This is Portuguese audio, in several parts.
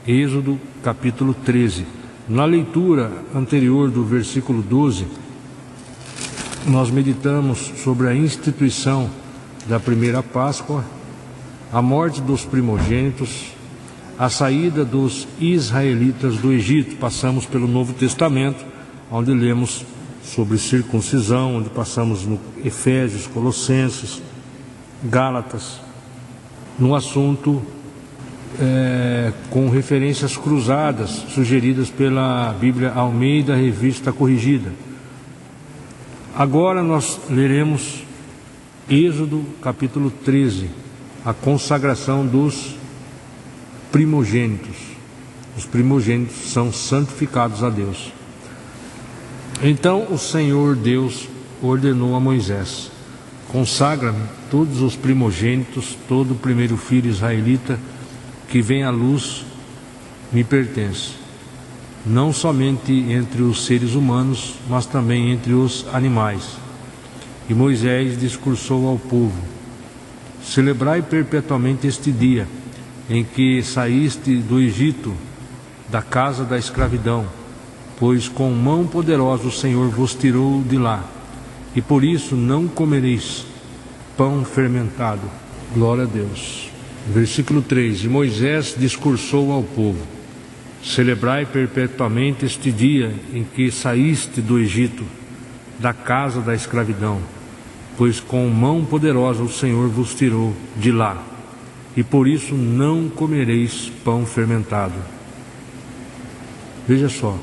Êxodo capítulo 13. Na leitura anterior do versículo 12, nós meditamos sobre a instituição da primeira Páscoa, a morte dos primogênitos, a saída dos israelitas do Egito. Passamos pelo Novo Testamento, onde lemos sobre circuncisão, onde passamos no Efésios, Colossenses, Gálatas, no assunto com referências cruzadas sugeridas pela Bíblia Almeida, Revista Corrigida. Agora nós leremos Êxodo capítulo 13, a consagração dos primogênitos. Os primogênitos são santificados a Deus. Então o Senhor Deus ordenou a Moisés: consagra-me todos os primogênitos, todo o primeiro filho israelita que vem à luz me pertence, não somente entre os seres humanos, mas também entre os animais. E Moisés discursou ao povo: celebrai perpetuamente este dia em que saíste do Egito, da casa da escravidão, pois com mão poderosa o Senhor vos tirou de lá, e por isso não comereis pão fermentado. Glória a Deus. Versículo 3. E Moisés discursou ao povo: celebrai perpetuamente este dia em que saíste do Egito, da casa da escravidão, pois com mão poderosa o Senhor vos tirou de lá, e por isso não comereis pão fermentado. Veja só,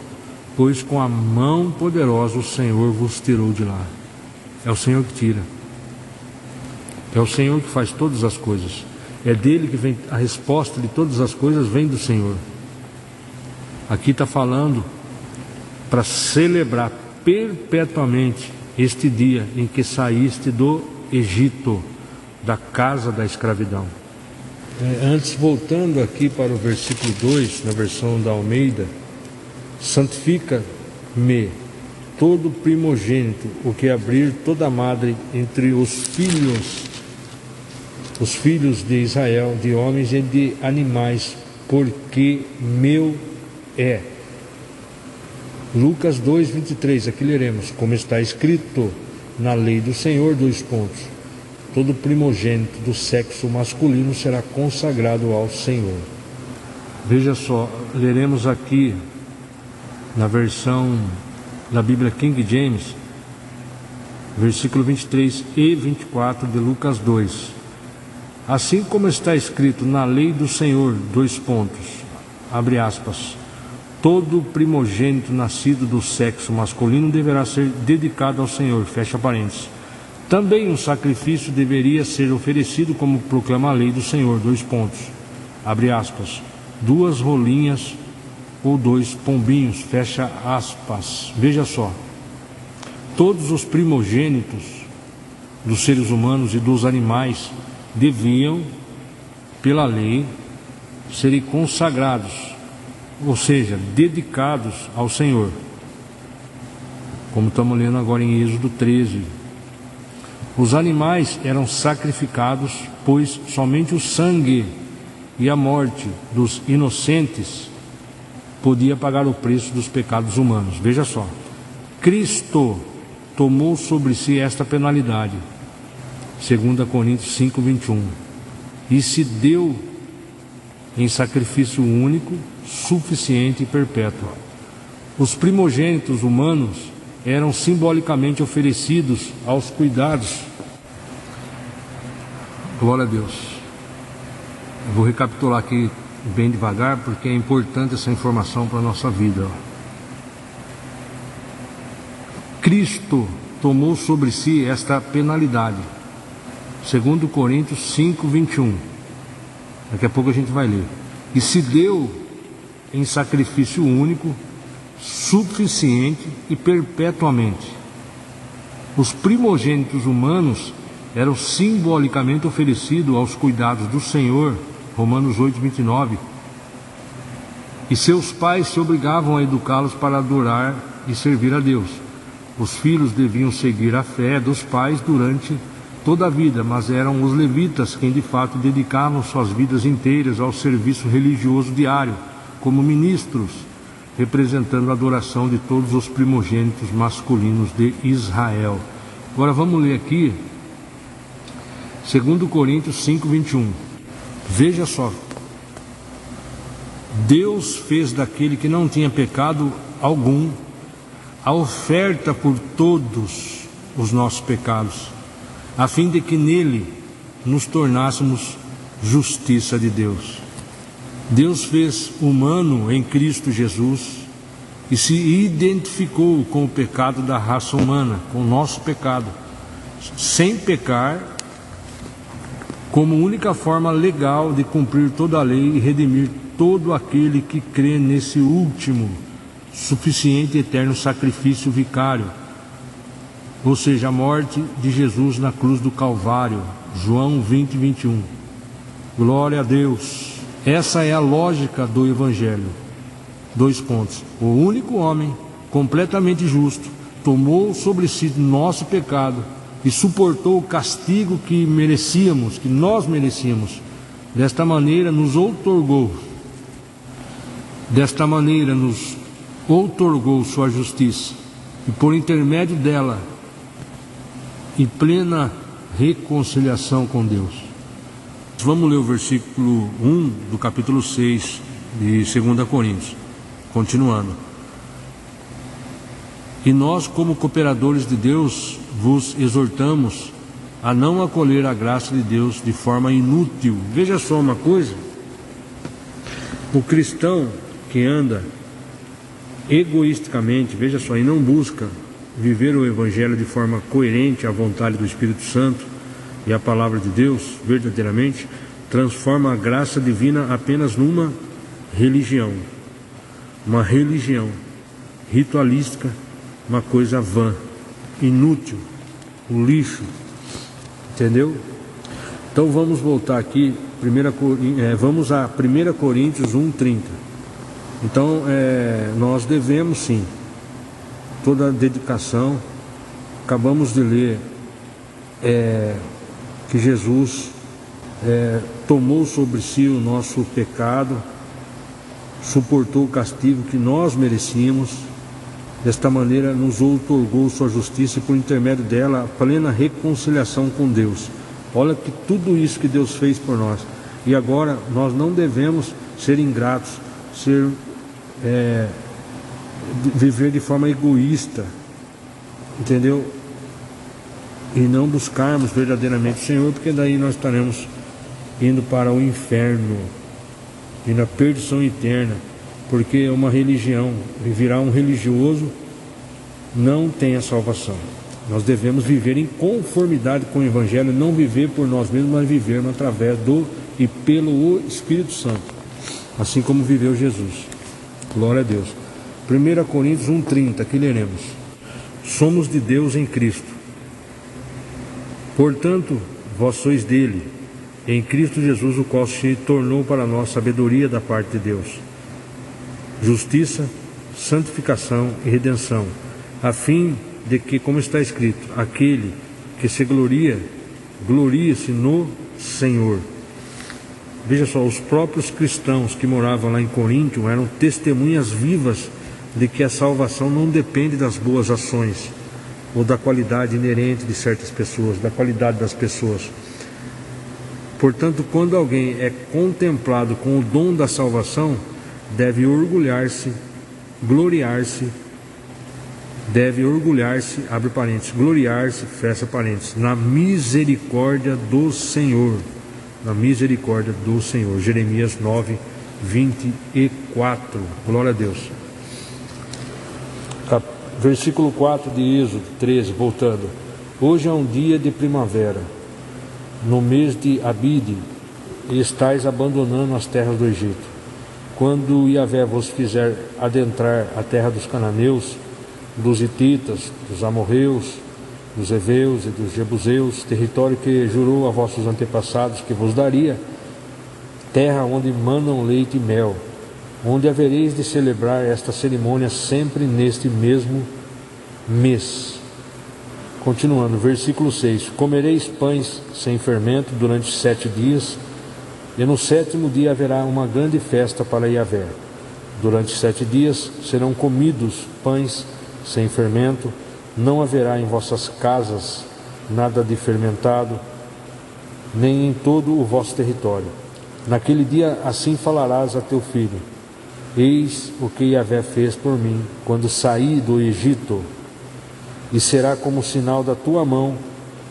pois com a mão poderosa o Senhor vos tirou de lá. É o Senhor que tira, é o Senhor que faz todas as coisas, é dele que vem a resposta de todas as coisas, vem do Senhor. Aqui está falando para celebrar perpetuamente este dia em que saíste do Egito, da casa da escravidão. Antes, voltando aqui para o versículo 2, na versão da Almeida: santifica-me todo primogênito, o que abrir toda madre entre os filhos de Israel, de homens e de animais, porque meu é. Lucas 2:23, aqui leremos: como está escrito na lei do Senhor, todo primogênito do sexo masculino será consagrado ao Senhor. Veja só, leremos aqui na versão da Bíblia King James, versículo 23 e 24 de Lucas 2. Assim como está escrito na lei do Senhor, abre aspas, todo primogênito nascido do sexo masculino deverá ser dedicado ao Senhor, fecha parênteses. Também um sacrifício deveria ser oferecido, como proclama a lei do Senhor, abre aspas, 2 rolinhas ou 2 pombinhos, fecha aspas. Veja só, todos os primogênitos dos seres humanos e dos animais deviam, pela lei, serem consagrados, ou seja, dedicados ao Senhor, como estamos lendo agora em Êxodo 13. Os animais eram sacrificados, pois somente o sangue e a morte dos inocentes podia pagar o preço dos pecados humanos. Veja só, Cristo tomou sobre si esta penalidade, 2 Coríntios 5:21, e se deu em sacrifício único, suficiente e perpétuo. Os primogênitos humanos eram simbolicamente oferecidos aos cuidados. Glória a Deus. Eu vou recapitular aqui bem devagar, porque é importante essa informação para a nossa vida. Cristo tomou sobre si esta penalidade, 2 Coríntios 5:21. Daqui a pouco a gente vai ler. E se deu em sacrifício único, suficiente e perpetuamente. Os primogênitos humanos eram simbolicamente oferecidos aos cuidados do Senhor, Romanos 8:29. E seus pais se obrigavam a educá-los para adorar e servir a Deus. Os filhos deviam seguir a fé dos pais durante toda a vida, mas eram os levitas quem de fato dedicavam suas vidas inteiras ao serviço religioso diário, como ministros, representando a adoração de todos os primogênitos masculinos de Israel. Agora vamos ler aqui 2 Coríntios 5, 21. Veja só. Deus fez daquele que não tinha pecado algum a oferta por todos os nossos pecados, a fim de que nele nos tornássemos justiça de Deus. Deus fez humano em Cristo Jesus e se identificou com o pecado da raça humana, com o nosso pecado, sem pecar, como única forma legal de cumprir toda a lei e redimir todo aquele que crê nesse último, suficiente e eterno sacrifício vicário, ou seja, a morte de Jesus na cruz do Calvário. João 20, 21. Glória a Deus. Essa é a lógica do Evangelho. 2 pontos. O único homem, completamente justo, tomou sobre si nosso pecado e suportou o castigo que merecíamos, que nós merecíamos. Desta maneira nos outorgou sua justiça, e por intermédio dela, em plena reconciliação com Deus. Vamos ler o versículo 1 do capítulo 6 de 2 Coríntios, continuando. E nós, como cooperadores de Deus, vos exortamos a não acolher a graça de Deus de forma inútil. Veja só uma coisa: o cristão que anda egoisticamente, veja só, e não busca viver o Evangelho de forma coerente à vontade do Espírito Santo e à palavra de Deus, verdadeiramente, transforma a graça divina apenas numa religião. Uma religião ritualística, uma coisa vã, inútil, um lixo. Entendeu? Então vamos voltar aqui, vamos a 1 Coríntios 1:30. Então nós devemos sim toda a dedicação. Acabamos de ler que Jesus tomou sobre si o nosso pecado, suportou o castigo que nós merecíamos, desta maneira nos outorgou sua justiça e por intermédio dela a plena reconciliação com Deus. Olha que tudo isso que Deus fez por nós. E agora nós não devemos ser ingratos, viver de forma egoísta, entendeu? E não buscarmos verdadeiramente o Senhor, porque daí nós estaremos indo para o inferno e na perdição eterna, porque uma religião, virar um religioso, não tem a salvação. Nós devemos viver em conformidade com o Evangelho, não viver por nós mesmos, mas viver através do e pelo Espírito Santo, assim como viveu Jesus. Glória a Deus. 1 Coríntios 1:30, aqui leremos: somos de Deus em Cristo, portanto vós sois dele, em Cristo Jesus, o qual se tornou para nós sabedoria da parte de Deus, justiça, santificação e redenção, a fim de que, como está escrito, aquele que se gloria, glorie-se no Senhor. Veja só, os próprios cristãos que moravam lá em Coríntio eram testemunhas vivas de que a salvação não depende das boas ações ou da qualidade inerente de certas pessoas, da qualidade das pessoas. Portanto, quando alguém é contemplado com o dom da salvação, deve orgulhar-se, abre parênteses, gloriar-se, fecha parênteses, na misericórdia do Senhor. Na misericórdia do Senhor. Jeremias 9:24. Glória a Deus. Versículo 4 de Êxodo 13, voltando. Hoje é um dia de primavera, no mês de Abide, e estáis abandonando as terras do Egito. Quando Yahvé vos fizer adentrar a terra dos cananeus, dos hititas, dos amorreus, dos heveus e dos jebuseus, território que jurou a vossos antepassados que vos daria, terra onde manam leite e mel, onde havereis de celebrar esta cerimônia sempre neste mesmo mês. Continuando, versículo 6: comereis pães sem fermento durante 7 dias, e no 7º dia haverá uma grande festa para Yahvé. Durante 7 dias serão comidos pães sem fermento, não haverá em vossas casas nada de fermentado, nem em todo o vosso território. Naquele dia assim falarás a teu filho: eis o que Yahvé fez por mim quando saí do Egito, e será como sinal da tua mão,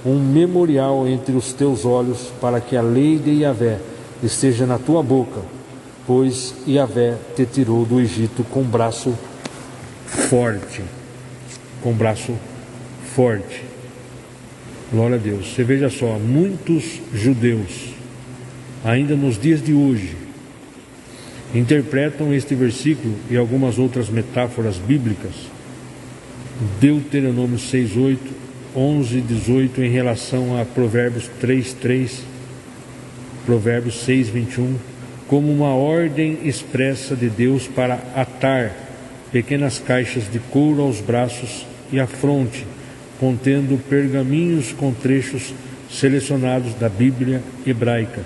um memorial entre os teus olhos, para que a lei de Yahvé esteja na tua boca, pois Yahvé te tirou do Egito com braço forte. Com braço forte. Glória a Deus. Você veja só, muitos judeus, ainda nos dias de hoje, interpretam este versículo e algumas outras metáforas bíblicas, Deuteronômio 6:8, 11:18, em relação a Provérbios 3:3, Provérbios 6:21, como uma ordem expressa de Deus para atar pequenas caixas de couro aos braços e à fronte, contendo pergaminhos com trechos selecionados da Bíblia hebraica,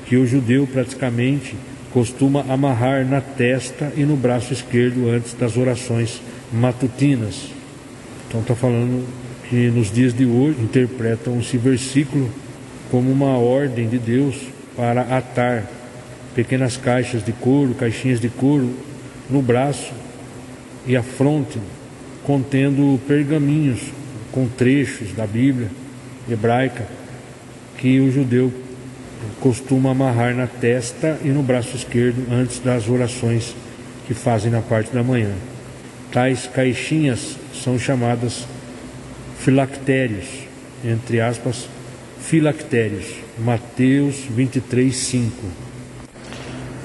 que o judeu praticamente costuma amarrar na testa e no braço esquerdo antes das orações matutinas. Então está falando que nos dias de hoje interpretam esse versículo como uma ordem de Deus para atar pequenas caixas de couro, caixinhas de couro no braço e à fronte, contendo pergaminhos com trechos da Bíblia hebraica, que o judeu costuma amarrar na testa e no braço esquerdo antes das orações que fazem na parte da manhã. Tais caixinhas são chamadas filactérios, entre aspas, filactérios. Mateus 23:5.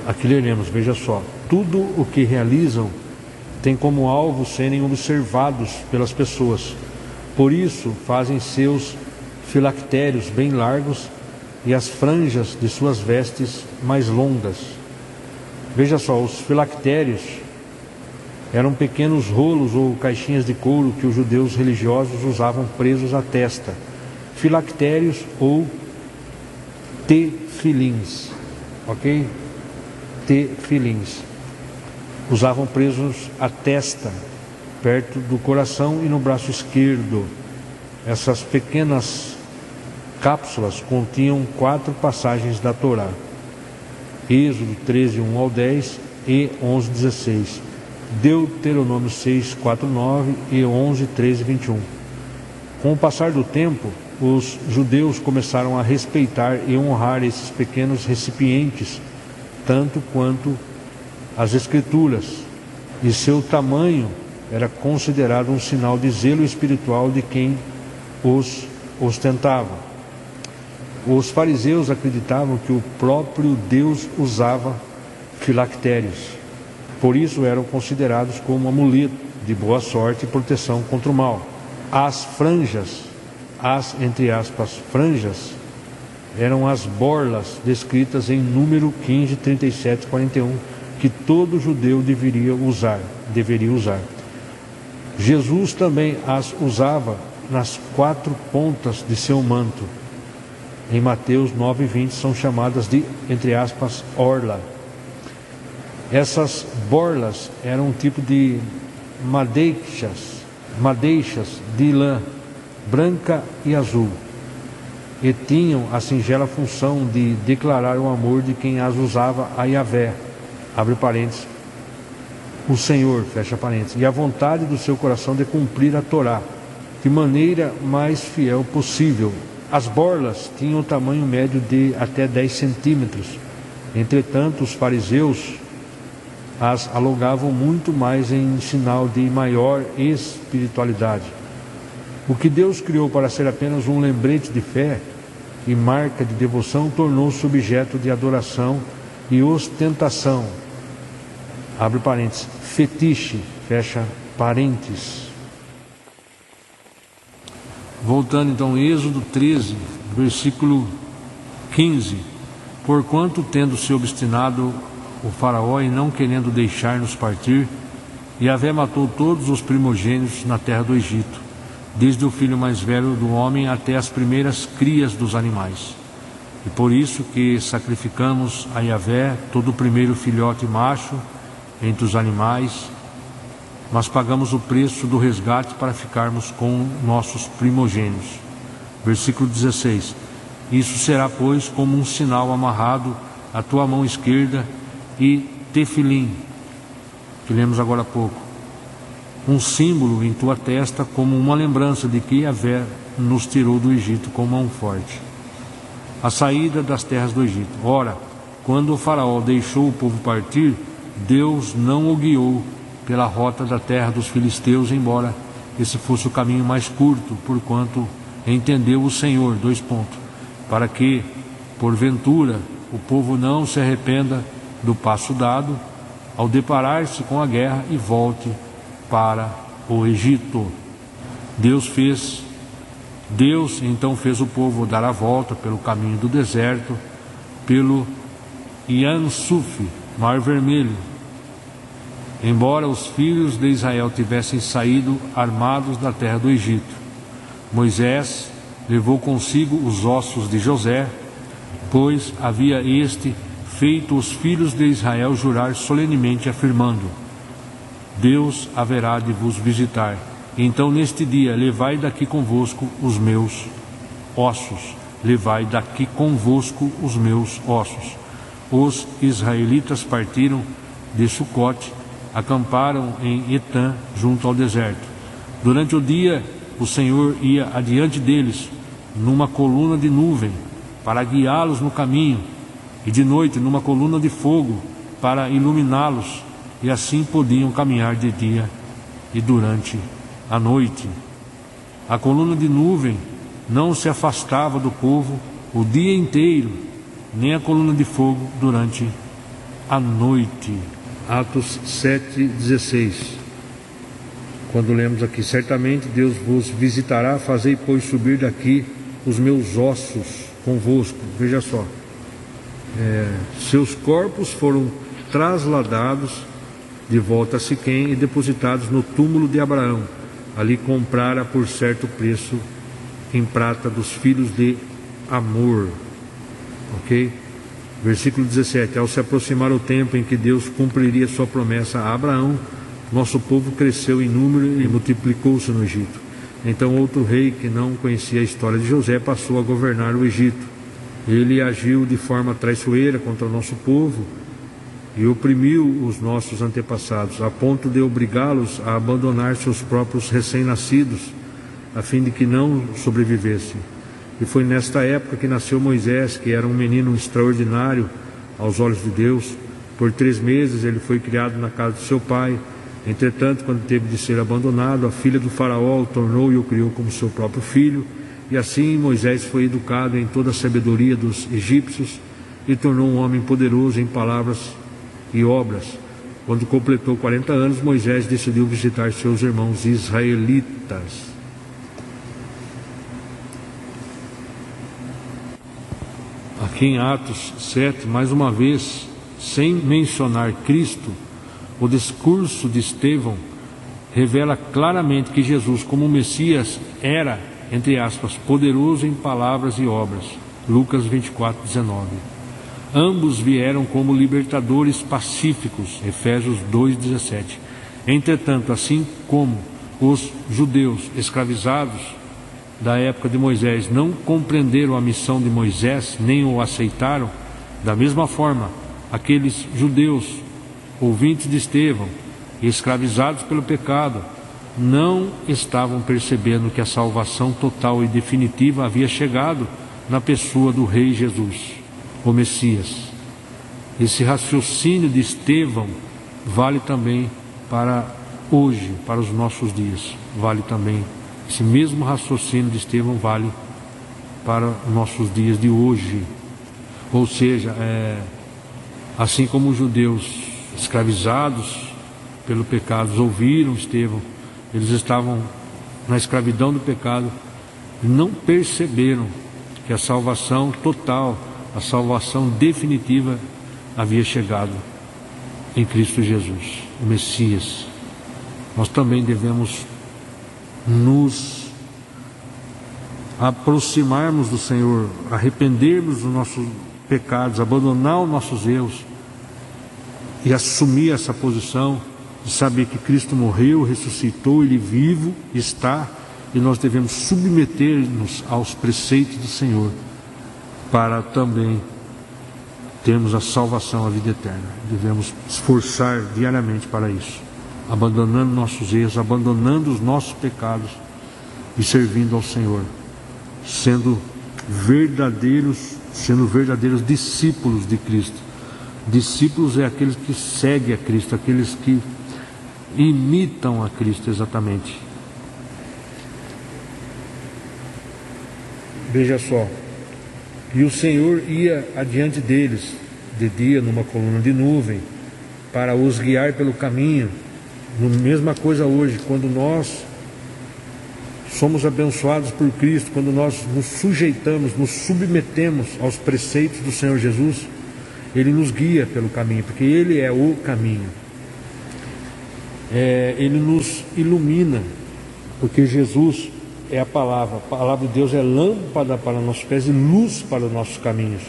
Aqui leremos, veja só: tudo o que realizam tem como alvo serem observados pelas pessoas. Por isso fazem seus filactérios bem largos e as franjas de suas vestes mais longas. Veja só, os filactérios eram pequenos rolos ou caixinhas de couro que os judeus religiosos usavam presos à testa. Filactérios ou tefilins, ok? Tefilins. Usavam presos à testa, perto do coração e no braço esquerdo. Essas pequenas cápsulas continham 4 passagens da Torá: Êxodo 13:1 ao 10 e 11:16, Deuteronômio 6:4-9 e 11:13-21. Com o passar do tempo, os judeus começaram a respeitar e honrar esses pequenos recipientes tanto quanto as Escrituras, e seu tamanho era considerado um sinal de zelo espiritual de quem os ostentava. Os fariseus acreditavam que o próprio Deus usava filactérios, por isso eram considerados como um amuleto de boa sorte e proteção contra o mal. As franjas, entre aspas, franjas, eram as borlas descritas em Número 15, 37 e 41, que todo judeu deveria usar. Jesus também as usava nas 4 pontas de seu manto. Em Mateus 9:20 são chamadas de, entre aspas, orla. Essas borlas eram um tipo de madeixas de lã branca e azul, e tinham a singela função de declarar o amor de quem as usava a Yahvé, abre parênteses, o Senhor, fecha parênteses, e a vontade do seu coração de cumprir a Torá de maneira mais fiel possível. As borlas tinham o tamanho médio de até 10 centímetros. Entretanto, os fariseus as alongavam muito mais em sinal de maior espiritualidade. O que Deus criou para ser apenas um lembrete de fé e marca de devoção tornou-se objeto de adoração e ostentação, abre parênteses, fetiche, fecha parênteses. Voltando então, Êxodo 13, versículo 15. Porquanto, tendo se obstinado o faraó e não querendo deixar-nos partir, Yahvé matou todos os primogênitos na terra do Egito, desde o filho mais velho do homem até as primeiras crias dos animais. E por isso que sacrificamos a Yahvé todo o primeiro filhote macho entre os animais, mas pagamos o preço do resgate para ficarmos com nossos primogênitos. Versículo 16: Isso será, pois, como um sinal amarrado à tua mão esquerda, e tefilim, que lemos agora há pouco, um símbolo em tua testa, como uma lembrança de que Yahvé nos tirou do Egito com mão forte, a saída das terras do Egito. Ora, quando o faraó deixou o povo partir, Deus não o guiou pela rota da terra dos filisteus, embora esse fosse o caminho mais curto, porquanto entendeu o Senhor, para que, porventura, o povo não se arrependa do passo dado ao deparar-se com a guerra e volte para o Egito. Deus então fez o povo dar a volta pelo caminho do deserto, pelo Iansuf, Mar Vermelho, embora os filhos de Israel tivessem saído armados da terra do Egito. Moisés levou consigo os ossos de José, pois havia este feito os filhos de Israel jurar solenemente, afirmando: Deus haverá de vos visitar. Então neste dia levai daqui convosco os meus ossos. Levai daqui convosco os meus ossos. Os israelitas partiram de Sucote, acamparam em Etã, junto ao deserto. Durante o dia o Senhor ia adiante deles numa coluna de nuvem para guiá-los no caminho, e de noite numa coluna de fogo para iluminá-los, e assim podiam caminhar de dia e durante a noite. A coluna de nuvem não se afastava do povo o dia inteiro, nem a coluna de fogo durante a noite. Atos 7,16. Quando lemos aqui: certamente Deus vos visitará, fazei, pois, subir daqui os meus ossos convosco. Veja só, seus corpos foram trasladados de volta a Siquém e depositados no túmulo de Abraão. Ali comprara por certo preço em prata dos filhos de Amor. Ok? Versículo 17: ao se aproximar o tempo em que Deus cumpriria sua promessa a Abraão, nosso povo cresceu em número e multiplicou-se no Egito. Então outro rei, que não conhecia a história de José, passou a governar o Egito. Ele agiu de forma traiçoeira contra o nosso povo e oprimiu os nossos antepassados, a ponto de obrigá-los a abandonar seus próprios recém-nascidos, a fim de que não sobrevivessem. E foi nesta época que nasceu Moisés, que era um menino extraordinário aos olhos de Deus. Por 3 meses ele foi criado na casa de seu pai. Entretanto, quando teve de ser abandonado, a filha do faraó o tornou e o criou como seu próprio filho. E assim Moisés foi educado em toda a sabedoria dos egípcios e tornou um homem poderoso em palavras e obras. Quando completou 40 anos, Moisés decidiu visitar seus irmãos israelitas. Aqui em Atos 7, mais uma vez, sem mencionar Cristo, o discurso de Estevão revela claramente que Jesus, como Messias, era, entre aspas, poderoso em palavras e obras. Lucas 24:19. Ambos vieram como libertadores pacíficos. Efésios 2:17. Entretanto, assim como os judeus escravizados da época de Moisés não compreenderam a missão de Moisés, nem o aceitaram, da mesma forma, aqueles judeus, ouvintes de Estevão, escravizados pelo pecado, não estavam percebendo que a salvação total e definitiva havia chegado na pessoa do Rei Jesus, o Messias. Esse raciocínio de Estevão vale também para hoje, para os nossos dias. Vale também, esse mesmo raciocínio de Estevão vale para os nossos dias de hoje. Ou seja, assim como os judeus escravizados pelo pecado ouviram Estevão, eles estavam na escravidão do pecado, não perceberam que a salvação total, a salvação definitiva havia chegado em Cristo Jesus, o Messias. Nós também devemos nos aproximarmos do Senhor, arrependermos dos nossos pecados, abandonar os nossos erros e assumir essa posição de saber que Cristo morreu, ressuscitou, Ele vivo está, e nós devemos submeter-nos aos preceitos do Senhor para também termos a salvação, a vida eterna. Devemos esforçar diariamente para isso, abandonando nossos erros, abandonando os nossos pecados e servindo ao Senhor, sendo verdadeiros discípulos de Cristo. Discípulos é aqueles que seguem a Cristo, aqueles que imitam a Cristo exatamente. Veja só, e o Senhor ia adiante deles, de dia numa coluna de nuvem, para os guiar pelo caminho. Mesma coisa hoje, quando nós somos abençoados por Cristo, quando nós nos sujeitamos, nos submetemos aos preceitos do Senhor Jesus, Ele nos guia pelo caminho, porque Ele é o caminho. Ele nos ilumina, porque Jesus é a palavra de Deus é lâmpada para nossos pés e luz para os nossos caminhos.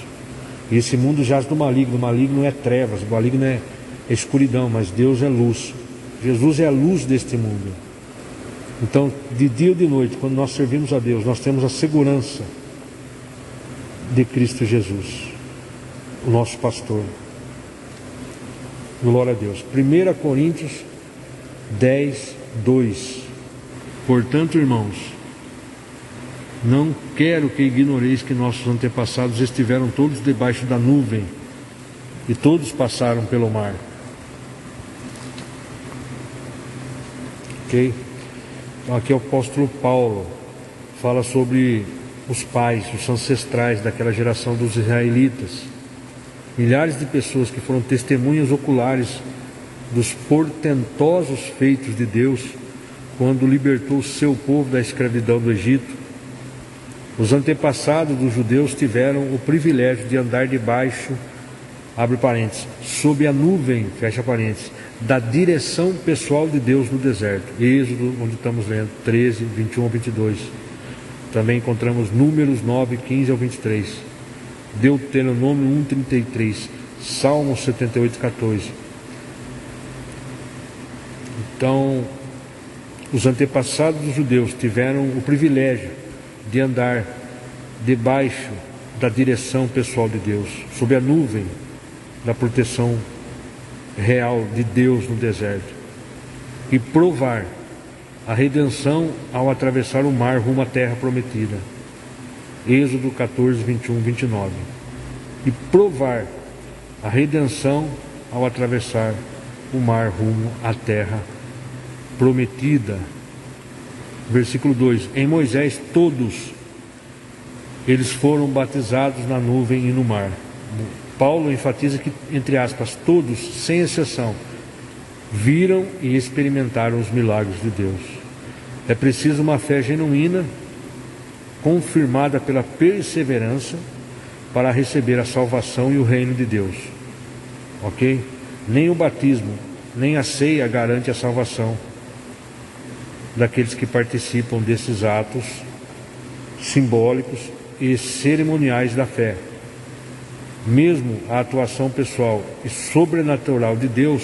E esse mundo jaz do maligno, o maligno é trevas, o maligno é escuridão, mas Deus é luz. Jesus é a luz deste mundo. Então, de dia ou de noite, quando nós servimos a Deus, nós temos a segurança de Cristo Jesus, o nosso pastor. Glória a Deus. 1 Coríntios 10, 2. Portanto, irmãos, não quero que ignoreis que nossos antepassados estiveram todos debaixo da nuvem e todos passaram pelo mar. Ok? Então aqui o apóstolo Paulo fala sobre os pais, os ancestrais daquela geração dos israelitas. Milhares de pessoas que foram testemunhas oculares dos portentosos feitos de Deus quando libertou o seu povo da escravidão do Egito. Os antepassados dos judeus tiveram o privilégio de andar debaixo, abre parênteses, sob a nuvem, fecha parênteses, da direção pessoal de Deus no deserto. Êxodo, onde estamos lendo, 13, 21 a 22. Também encontramos Números 9, 15 ao 23. Deuteronômio 1, 33. Salmo 78, 14. Então, os antepassados dos judeus tiveram o privilégio de andar debaixo da direção pessoal de Deus, sob a nuvem da proteção real de Deus no deserto, e provar a redenção ao atravessar o mar rumo à terra prometida. Êxodo 14, 21, 29. E provar a redenção ao atravessar o mar rumo à terra prometida. Versículo 2. Em Moisés todos eles foram batizados na nuvem e no mar. Paulo enfatiza que, entre aspas, todos, sem exceção, viram e experimentaram os milagres de Deus. É preciso uma fé genuína, confirmada pela perseverança, para receber a salvação e o reino de Deus. Ok? Nem o batismo, nem a ceia garante a salvação daqueles que participam desses atos simbólicos e cerimoniais da fé. Mesmo a atuação pessoal e sobrenatural de Deus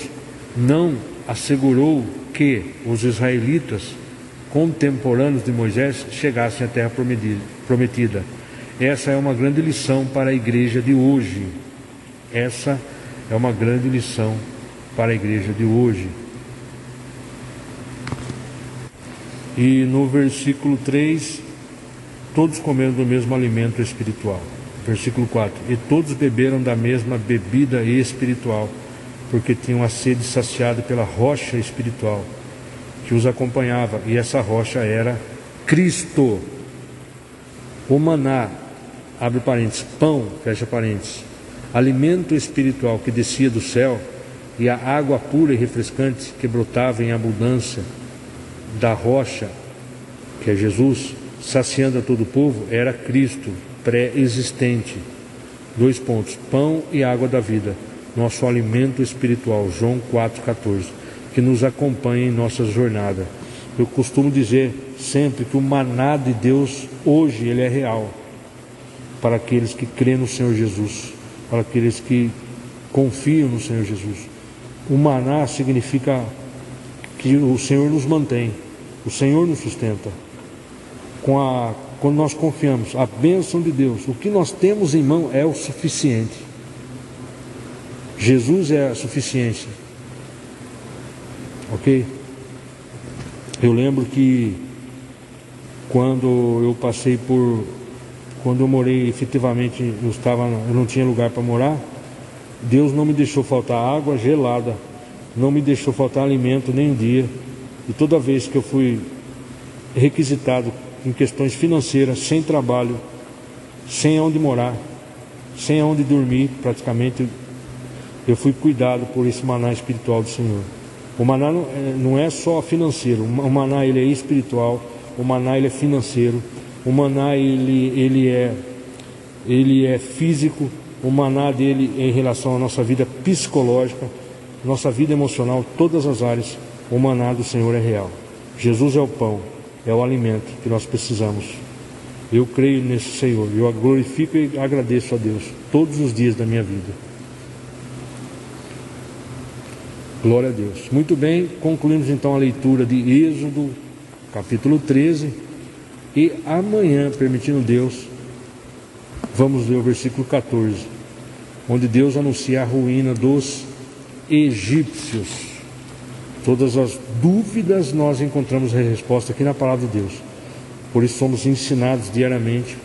não assegurou que os israelitas contemporâneos de Moisés chegassem à terra prometida. Essa é uma grande lição para a igreja de hoje. Essa é uma grande lição para a igreja de hoje. E no versículo 3, todos comeram do mesmo alimento espiritual. Versículo 4, e todos beberam da mesma bebida espiritual, porque tinham a sede saciada pela rocha espiritual que os acompanhava, e essa rocha era Cristo. O maná, abre parênteses, pão, fecha parênteses, alimento espiritual que descia do céu, e a água pura e refrescante que brotava em abundância da rocha, que é Jesus, saciando a todo o povo, era Cristo pré-existente. 2 pontos, pão e água da vida, nosso alimento espiritual, João 4,14, que nos acompanha em nossa jornada. Eu costumo dizer sempre que o maná de Deus hoje ele é real para aqueles que creem no Senhor Jesus, para aqueles que confiam no Senhor Jesus. O maná significa que o Senhor nos mantém, o Senhor nos sustenta. Quando nós confiamos, a bênção de Deus, o que nós temos em mão é o suficiente. Jesus é a suficiência. Ok? Eu lembro que quando eu morei efetivamente, eu não tinha lugar para morar, Deus não me deixou faltar água gelada, não me deixou faltar alimento nem um dia. E toda vez que eu fui requisitado em questões financeiras, sem trabalho, sem onde morar, sem onde dormir, praticamente, eu fui cuidado por esse maná espiritual do Senhor. O maná não é só financeiro, o maná ele é espiritual, o maná ele é financeiro, o maná ele é físico, o maná dele em relação à nossa vida psicológica, nossa vida emocional, todas as áreas, o maná do Senhor é real. Jesus é o pão, é o alimento que nós precisamos. Eu creio nesse Senhor, eu glorifico e agradeço a Deus todos os dias da minha vida. Glória a Deus. Muito bem, concluímos então a leitura de Êxodo, capítulo 13. E amanhã, permitindo Deus, vamos ler o versículo 14, onde Deus anuncia a ruína dos egípcios. Todas as dúvidas nós encontramos a resposta aqui na palavra de Deus. Por isso somos ensinados diariamente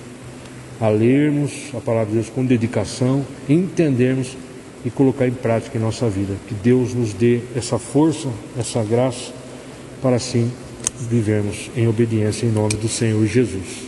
a lermos a palavra de Deus com dedicação, entendermos e colocar em prática em nossa vida. Que Deus nos dê essa força, essa graça, para assim vivermos em obediência em nome do Senhor Jesus.